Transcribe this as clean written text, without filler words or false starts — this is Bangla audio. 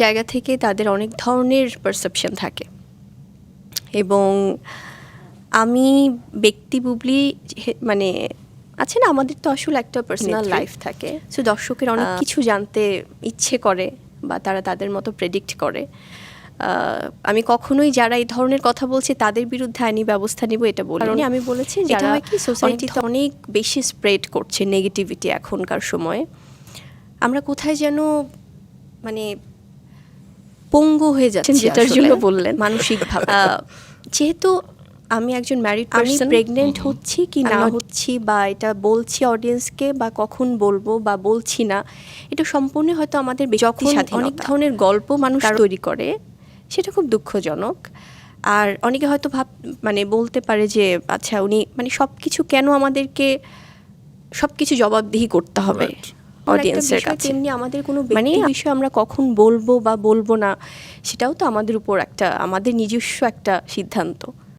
জায়গা থেকে তাদের অনেক ধরনের পারসেপশন থাকে এবং আমি ব্যক্তি বুবলি মানে আছে না, আমাদের তো আসলে একটা পার্সোনাল লাইফ থাকে, সো দর্শকের অনেক কিছু জানতে ইচ্ছে করে বা তারা তাদের মতো প্রেডিক্ট করে। আমি কখনোই যারা এই ধরনের কথা বলছে তাদের বিরুদ্ধে আইনি ব্যবস্থা নিব এটা বলিনি। আমি বলেছি যারা কি সোসাইটিতে অনেক বেশি স্প্রেড করছে নেগেটিভিটি এখনকার সময়ে, আমরা কোথায় যেন মানে পঙ্গু হয়ে যাচ্ছে, যেটার জন্য বললেন মানসিকভাবে। যেহেতু আমি একজন ম্যারিড পারসন, আমি প্রেগনেন্ট হচ্ছি কি না হচ্ছি বা এটা বলছি অডিয়েন্সকে বা কখন বলবো বা বলছি না, এটা সম্পূর্ণ হয়তো আমাদের ব্যক্তি স্বাধীনতা। অনেক ধরনের গল্প মানুষ তৈরি করে, সেটা খুব দুঃখজনক। আর অনেকে হয়তো মানে বলতে পারে যে আচ্ছা উনি মানে সব কিছু কেন আমাদেরকে সব কিছু জবাবদিহি করতে হবে অডিয়েন্সের কাছে, এমনি আমাদের কোনো মানে বিষয় আমরা কখন বলবো বা বলবো না সেটাও তো আমাদের উপর একটা আমাদের নিজস্ব একটা সিদ্ধান্ত।